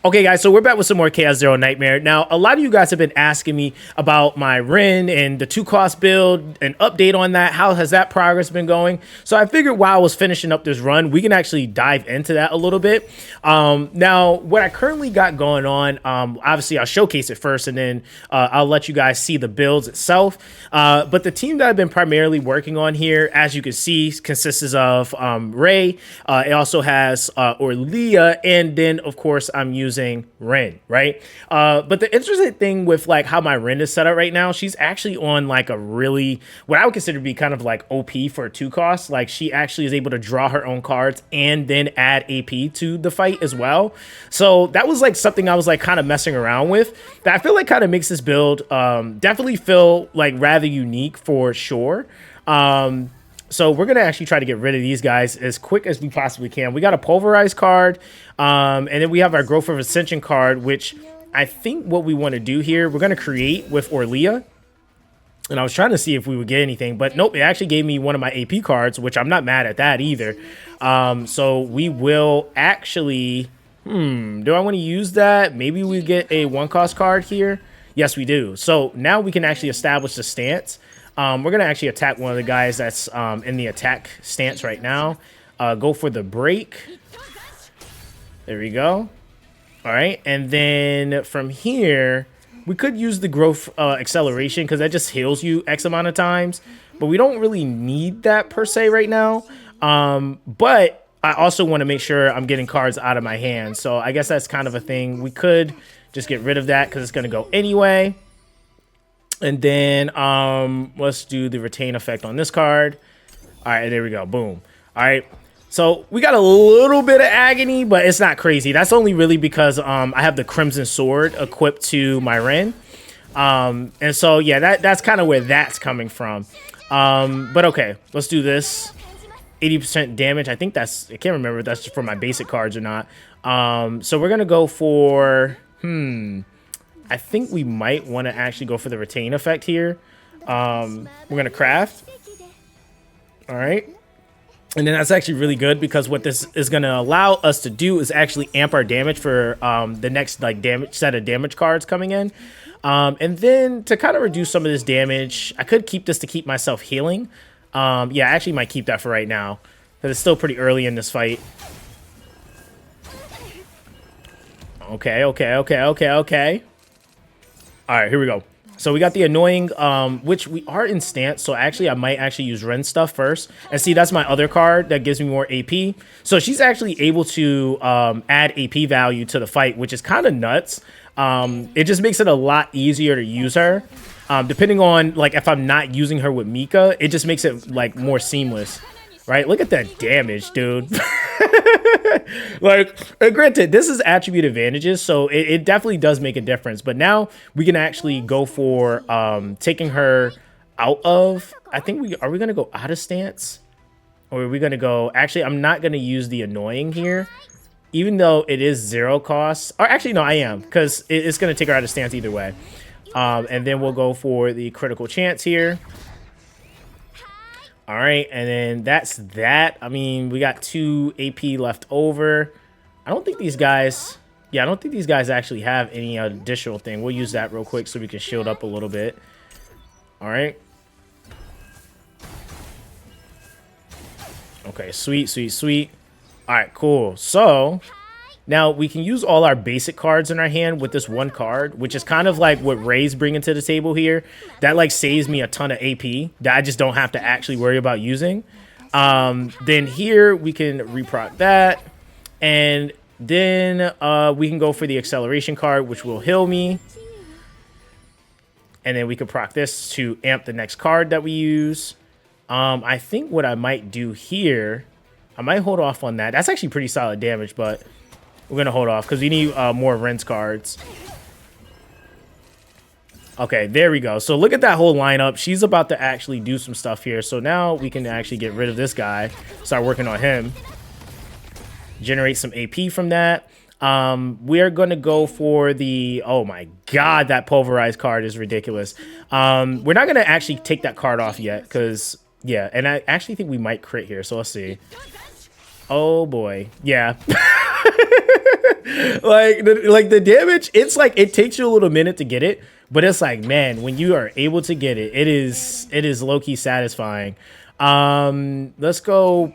Okay, guys, so we're back with some more Chaos Zero Nightmare. Now, a lot of you guys have been asking me about my Ren and the 2-cost build, an update on that. How has that progress been going? So I figured while I was finishing up this run, we can actually dive into that a little bit. Now, what I currently got going on, obviously I'll showcase it first and then I'll let you guys see the builds itself. But the team that I've been primarily working on here, as you can see, consists of Ray. It also has Orlia, and then, of course, I'm using Ren, right? But the interesting thing with like how my Ren is set up right now, she's actually on like a really, what I would consider to be kind of like OP for a 2-cost. Like she actually is able to draw her own cards and then add AP to the fight as well. So that was like something I was like kind of messing around with that I feel like kind of makes this build definitely feel like rather unique for sure. So we're going to actually try to get rid of these guys as quick as we possibly can. We got a Pulverized card, and then we have our Growth of Ascension card, which I think what we want to do here, we're going to create with Orlia. And I was trying to see if we would get anything, but nope, it actually gave me one of my AP cards, which I'm not mad at that either. So we will actually, do I want to use that? Maybe we get a 1-cost card here. Yes, we do. So now we can actually establish the stance. We're going to actually attack one of the guys that's in the attack stance right now. Go for the break. There we go. All right. And then from here, we could use the growth acceleration because that just heals you X amount of times. But we don't really need that per se right now. But I also want to make sure I'm getting cards out of my hand. So I guess that's kind of a thing. We could just get rid of that because it's going to go anyway. And then let's do the retain effect on this card. All right, there we go. Boom. All right. So we got a little bit of agony, but it's not crazy. That's only really because I have the Crimson Sword equipped to my Ren. And so, yeah, that's kind of where that's coming from. But okay, let's do this. 80% damage. I think that's, I can't remember if that's just for my basic cards or not. So we're going to go for, I think we might want to actually go for the retain effect here. We're going to craft. All right. And then that's actually really good because what this is going to allow us to do is actually amp our damage for the next like set of damage cards coming in. And then to kind of reduce some of this damage, I could keep this to keep myself healing. Yeah, I actually might keep that for right now because it's still pretty early in this fight. Okay. All right, here we go. So we got the annoying, which we are in stance. So actually, I might actually use Ren stuff first. And see, that's my other card that gives me more AP. So she's actually able to add AP value to the fight, which is kind of nuts. It just makes it a lot easier to use her. Depending on, like, if I'm not using her with Mika, it just makes it, like, more seamless. Right? Look at that damage, dude. Like, granted, this is attribute advantages, so it definitely does make a difference. But now we can actually go for taking her out of, I think are we going to go out of stance? Or are we going to go, actually, I'm not going to use the annoying here, even though it is 0 cost. Or actually, no, I am, because it's going to take her out of stance either way. And then we'll go for the critical chance here. All right, and then that's that. I mean, we got 2 AP left over. I don't think these guys... Yeah, I don't think these guys actually have any additional thing. We'll use that real quick so we can shield up a little bit. All right. Okay, sweet. All right, cool. So... now, we can use all our basic cards in our hand with this one card, which is kind of like what Ray's bringing to the table here. That, like, saves me a ton of AP that I just don't have to actually worry about using. Then here, we can reproc that. And then we can go for the acceleration card, which will heal me. And then we can proc this to amp the next card that we use. I think what I might do here, I might hold off on that. That's actually pretty solid damage, but... we're going to hold off because we need more Ren's cards. Okay, there we go. So look at that whole lineup. She's about to actually do some stuff here. So now we can actually get rid of this guy. Start working on him. Generate some AP from that. We're going to go for the... oh my god, that Pulverized card is ridiculous. We're not going to actually take that card off yet because... yeah, and I actually think we might crit here. So let's see. Oh boy. Yeah. like the damage, it's like it takes you a little minute to get it, but it's like, man, when you are able to get it, it is low-key satisfying. Let's go.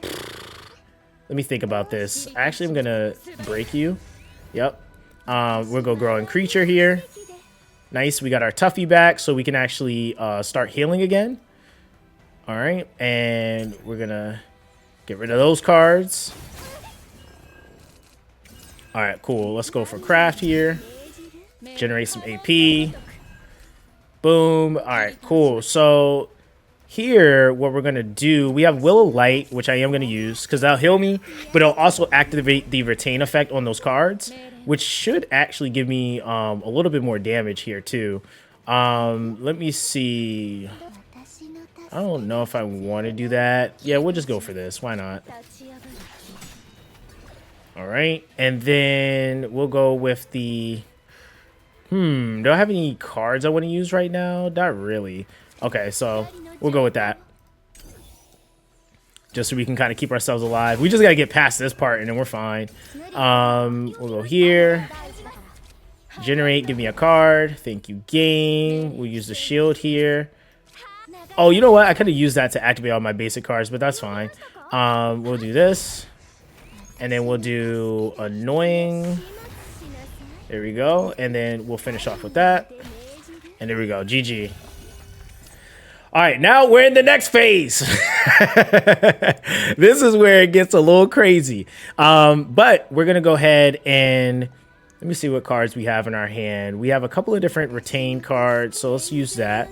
Let me think about this. Actually, I'm gonna break you. Yep. We'll go growing creature here. Nice. We got our Tuffy back, so we can actually start healing again. All right, and we're gonna get rid of those cards. All right, cool. Let's go for craft here. Generate some AP. Boom. All right, cool. So here, what we're going to do, we have Will of Light, which I am going to use because that'll heal me, but it'll also activate the retain effect on those cards, which should actually give me a little bit more damage here too. Let me see. I don't know if I want to do that. Yeah, we'll just go for this. Why not? All right, and then we'll go with the... do I have any cards I want to use right now? Not really. Okay, so we'll go with that. Just so we can kind of keep ourselves alive. We just got to get past this part, and then we're fine. We'll go here. Generate, give me a card. Thank you, game. We'll use the shield here. Oh, you know what? I could have used that to activate all my basic cards, but that's fine. We'll do this. And then we'll do annoying. There we go. And then we'll finish off with that. And there we go. GG. All right, now we're in the next phase. This is where it gets a little crazy. But we're going to go ahead and let me see what cards we have in our hand. We have a couple of different retain cards, so let's use that.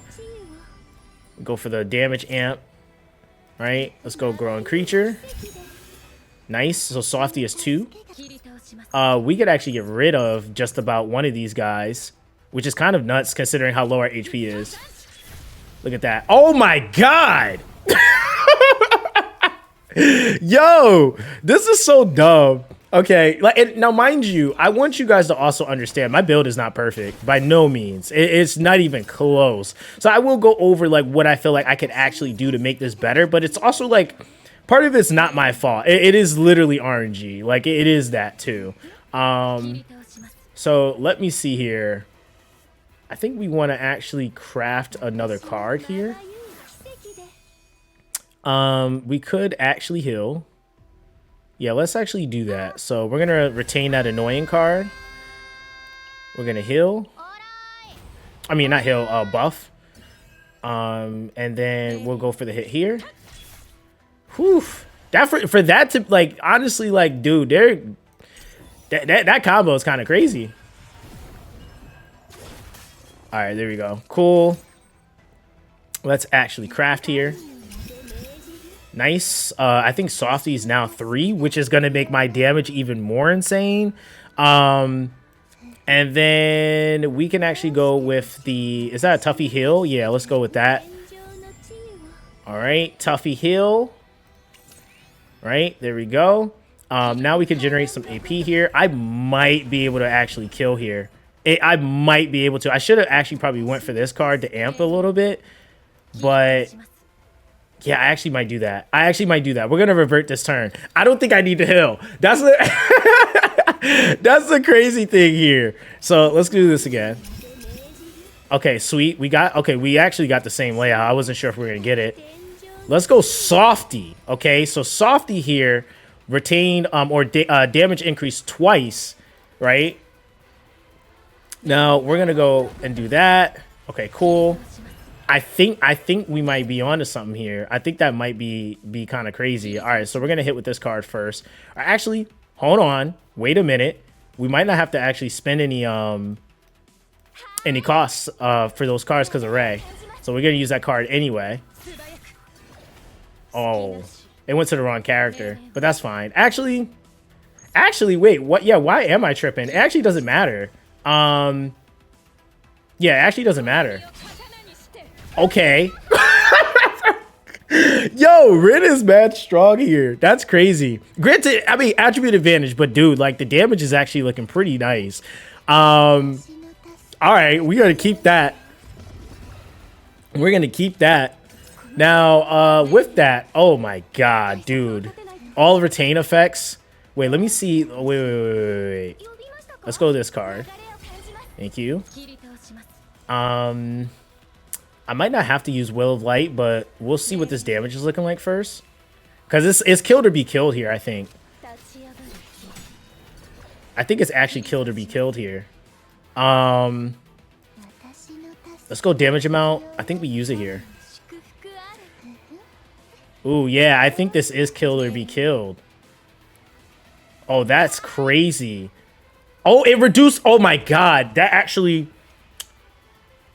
Go for the damage amp. All right, let's go growing creature. Nice. So Softy is 2. We could actually get rid of just about one of these guys, which is kind of nuts considering how low our HP is. Look at that. Oh my god! Yo, this is so dumb. Okay, like, and now mind you, I want you guys to also understand my build is not perfect by no means. It's not even close. So I will go over like what I feel like I could actually do to make this better, but it's also like part of it's not my fault. It is literally RNG. Like it is that too. So let me see here. I think we want to actually craft another card here. We could actually heal. Yeah, let's actually do that. So we're going to retain that annoying card. We're going to heal. I mean, not heal, buff. And then we'll go for the hit here. Whew. That for that to, like, honestly, like, dude, that combo is kind of crazy. All right, there we go. Cool. Let's actually craft here. Nice. I think Softy is now 3, which is going to make my damage even more insane. And then we can actually go with the... Is that a Tuffy heal? Yeah, let's go with that. All right, Tuffy heal. Right, there we go. Now we can generate some AP here. I might be able to actually kill here. I might be able to. I should have actually probably went for this card to amp a little bit. But... yeah, I actually might do that. We're going to revert this turn. I don't think I need to heal. That's the, that's the crazy thing here. So let's do this again. Okay, sweet. We actually got the same layout. I wasn't sure if we were going to get it. Let's go Softy. Okay, so Softy here, retain or damage increase twice, right? Now we're going to go and do that. Okay, cool. I think we might be onto something here. I think that might be kind of crazy. All right, so we're gonna hit with this card first. Actually, hold on. Wait a minute. We might not have to actually spend any costs for those cards because of Ray. So we're gonna use that card anyway. Oh, it went to the wrong character, but that's fine. Actually, wait. What? Yeah, why am I tripping? It actually doesn't matter. Yeah, it actually doesn't matter. Okay. Yo, Rin is mad strong here. That's crazy. Granted, I mean, attribute advantage, but dude, like the damage is actually looking pretty nice. All right, we gotta keep that. We're gonna keep that. Now, with that, oh my god, dude. All retain effects Wait, let me see. Oh, wait. Let's go this card. Thank you. I might not have to use Will of Light, but we'll see what this damage is looking like first. Because it's killed or be killed here, I think. I think it's actually killed or be killed here. Let's go damage amount. I think we use it here. Ooh, yeah, I think this is killed or be killed. Oh, that's crazy. Oh, it reduced. Oh my god, that actually...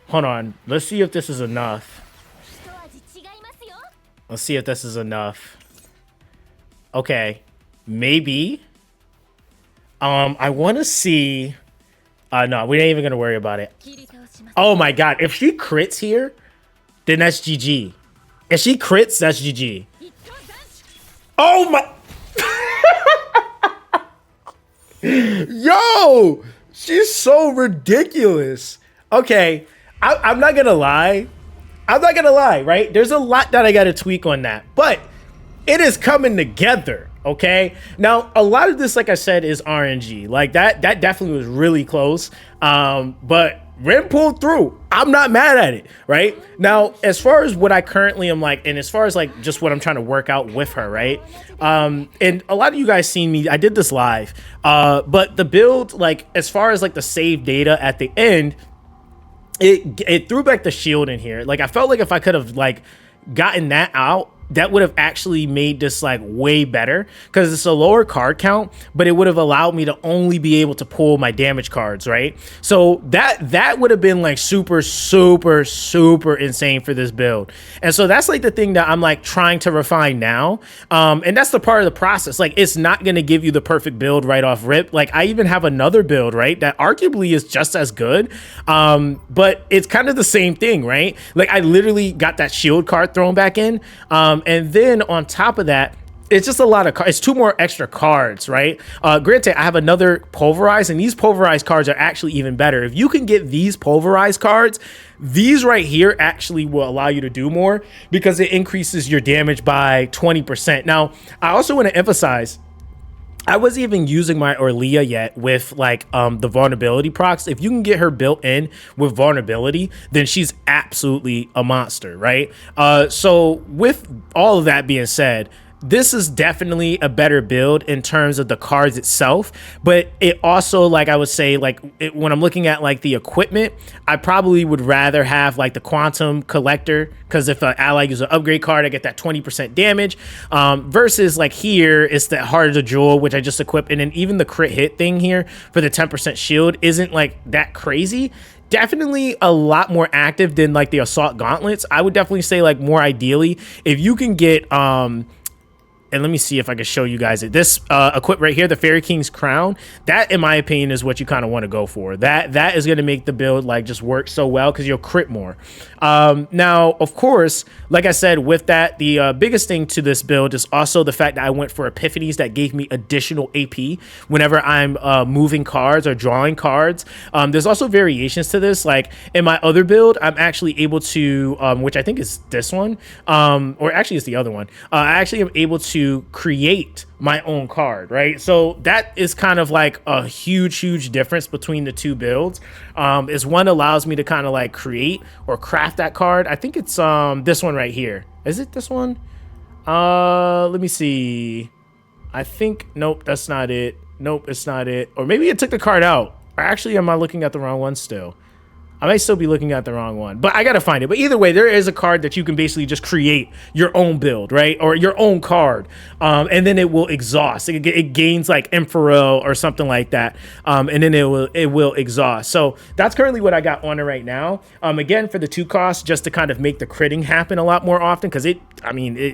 Hold on. Let's see if this is enough. Let's see if this is enough. Okay. Maybe. I want to see... no, we ain't even going to worry about it. Oh my god. If she crits here, then that's GG. If she crits, that's GG. Oh my... Yo! She's so ridiculous. Okay. I'm not gonna lie. Right? There's a lot that I gotta tweak on that, but it is coming together, okay? Now, a lot of this, like I said, is RNG. Like, that definitely was really close, but Ren pulled through. I'm not mad at it, right? Now, as far as what I currently am like, and as far as like just what I'm trying to work out with her, right? And a lot of you guys seen me, I did this live, but the build, like, as far as like the save data at the end, it threw back the shield in here. Like, I felt like if I could have like gotten that out, that would have actually made this like way better, because it's a lower card count, but it would have allowed me to only be able to pull my damage cards, right? So that would have been like super insane for this build. And so that's like the thing that I'm like trying to refine now, and that's the part of the process. Like, it's not going to give you the perfect build right off rip. Like, I even have another build, right, that arguably is just as good, but it's kind of the same thing, right? Like, I literally got that shield card thrown back in, and then on top of that, it's just a lot of cards. It's 2 more extra cards, right? Granted, I have another pulverized, and these pulverized cards are actually even better. If you can get these pulverized cards, these right here actually will allow you to do more, because it increases your damage by 20%. Now, I also want to emphasize, I wasn't even using my Orlia yet with like the vulnerability procs. If you can get her built in with vulnerability, then she's absolutely a monster, right? So with all of that being said, this is definitely a better build in terms of the cards itself, but it also, like I would say, like when I'm looking at like the equipment, I probably would rather have like the quantum collector, because if an ally uses an upgrade card, I get that 20% damage, versus like here it's the heart of the jewel, which I just equipped, and then even the crit hit thing here for the 10% shield isn't like that crazy. Definitely a lot more active than like the assault gauntlets. I would definitely say, like, more ideally, if you can get and let me see if I can show you guys it. This equip right here, the Fairy King's Crown, that in my opinion is what you kind of want to go for. That is going to make the build like just work so well, because you'll crit more. Now, of course, like I said, with that, the biggest thing to this build is also the fact that I went for epiphanies that gave me additional AP whenever I'm moving cards or drawing cards. There's also variations to this. Like in my other build, I'm actually able to, which I think is this one, or actually it's the other one. I actually am able to create my own card, right? So that is kind of like a huge difference between the two builds. Is one allows me to kind of like create or craft that card. I think it's this one right here. Is it this one? Let me see. I think, nope, that's not it. Nope, it's not it. Or maybe it took the card out. Or actually, am I looking at the wrong one still? I may still be looking at the wrong one, but I gotta find it. But either way, there is a card that you can basically just create your own build, right? Or your own card, and then it will exhaust. It gains like Emperor or something like that, and then it will exhaust. So that's currently what I got on it right now. Again, for the 2 costs, just to kind of make the critting happen a lot more often, because it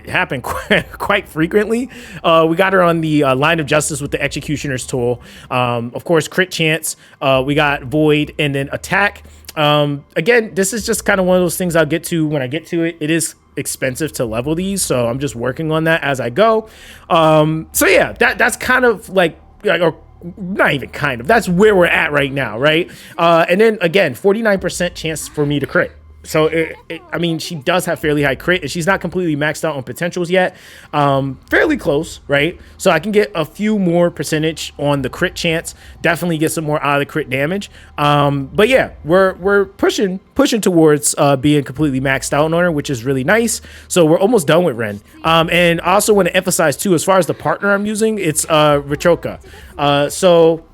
happened quite frequently. We got her on the Line of Justice with the Executioner's Tool. Of course, crit chance. We got Void, and then attack. Again, this is just kind of one of those things I'll get to when I get to it. It is expensive to level these, so I'm just working on that as I go. So yeah, that's kind of like, or not even kind of, that's where we're at right now, right? And then again, 49% chance for me to crit. So, I mean, she does have fairly high crit, and she's not completely maxed out on potentials yet. Fairly close, right? So I can get a few more percentage on the crit chance. Definitely get some more out of the crit damage. But yeah, we're pushing towards being completely maxed out on her, which is really nice. So we're almost done with Ren. And I also want to emphasize too, as far as the partner I'm using, it's Richoka. So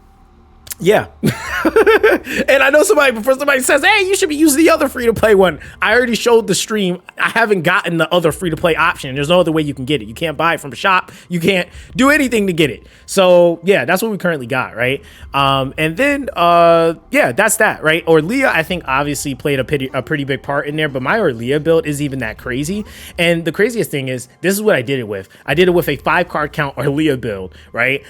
yeah. And I know before somebody says, hey, you should be using the other free-to-play one. I already showed the stream. I haven't gotten the other free-to-play option. There's no other way you can get it. You can't buy it from a shop. You can't do anything to get it. So yeah, that's what we currently got, right? And then, yeah, that's that, right? Orlia, I think, obviously played a pretty big part in there, but my Orlia build is even that crazy. And the craziest thing is, this is what I did it with. I did it with a 5-card count Orlia build, right?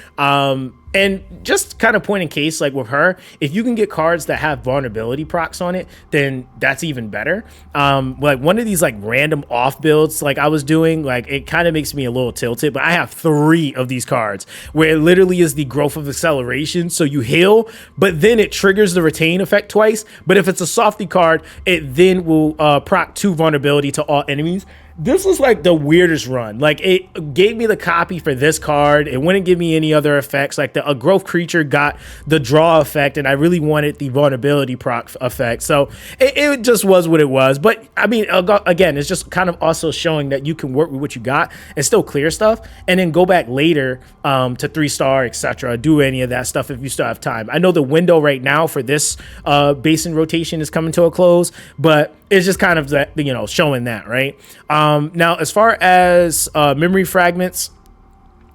And just kind of point in case, like with her, if you can get cards that have vulnerability procs on it, then that's even better. Like one of these like random off builds like I was doing, like it kind of makes me a little tilted, but I have 3 of these cards where it literally is the growth of acceleration. So you heal, but then it triggers the retain effect twice. But if it's a softy card, it then will proc 2 vulnerability to all enemies. This was like the weirdest run. Like it gave me the copy for this card. It wouldn't give me any other effects. Like a growth creature got the draw effect, and I really wanted the vulnerability proc effect. So it just was what it was. But I mean, again, it's just kind of also showing that you can work with what you got and still clear stuff, and then go back later to 3-star, etc. Do any of that stuff if you still have time. I know the window right now for this basin rotation is coming to a close, but it's just kind of that, you know, showing that, right? Now, as far as memory fragments,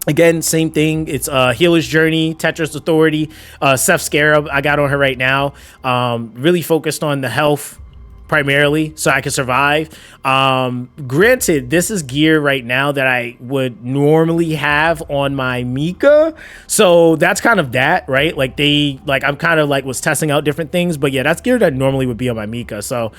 again, same thing. It's Healer's Journey, Tetris Authority, Seth Scarab. I got on her right now. Really focused on the health primarily so I can survive. Granted, this is gear right now that I would normally have on my Mika, so that's kind of that, right? Like I'm kind of like was testing out different things, but yeah, that's gear that normally would be on my Mika. So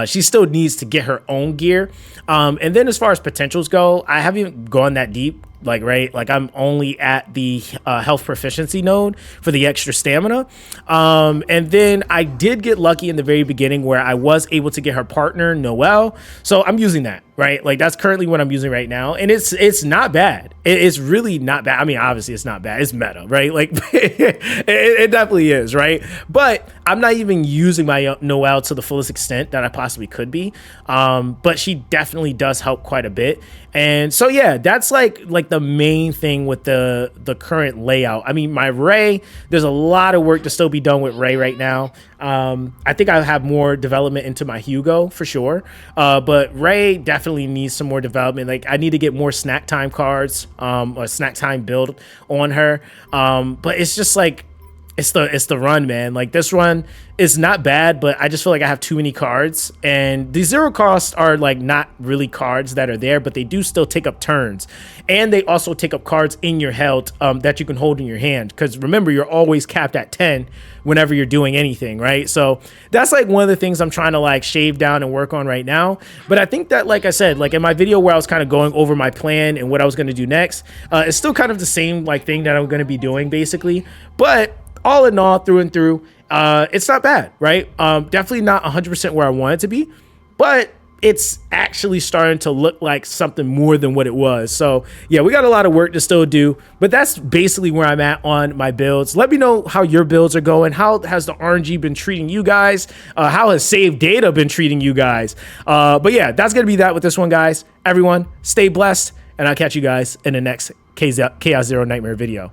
she still needs to get her own gear. And then as far as potentials go, I haven't gone that deep. Like, right, like I'm only at the health proficiency node for the extra stamina. And then I did get lucky in the very beginning where I was able to get her partner, Noelle. So I'm using that, right? Like that's currently what I'm using right now. And it's not bad. It's really not bad. I mean, obviously it's not bad. It's meta, right? Like it definitely is, right? But I'm not even using my Noelle to the fullest extent that I possibly could be. But she definitely does help quite a bit. And so, yeah, that's like the main thing with the current layout. I mean, my Ray, there's a lot of work to still be done with Ray right now. I think I'll have more development into my Hugo for sure. But Ray definitely needs some more development. Like I need to get more snack time cards, or snack time build on her. But it's just like, it's the run, man. Like this run is not bad, but I just feel like I have too many cards, and the 0 costs are like not really cards that are there, but they do still take up turns, and they also take up cards in your health that you can hold in your hand. Because remember, you're always capped at 10 whenever you're doing anything, right? So that's like one of the things I'm trying to like shave down and work on right now. But I think that, like I said, like in my video where I was kind of going over my plan and what I was going to do next, it's still kind of the same like thing that I'm going to be doing basically, but all in all, through and through, it's not bad, right? Definitely not 100% where I want it to be, but it's actually starting to look like something more than what it was. So yeah, we got a lot of work to still do, but that's basically where I'm at on my builds. Let me know how your builds are going. How has the RNG been treating you guys? How has Save Data been treating you guys? But yeah, that's going to be that with this one, guys. Everyone, stay blessed, and I'll catch you guys in the next Chaos Zero Nightmare video.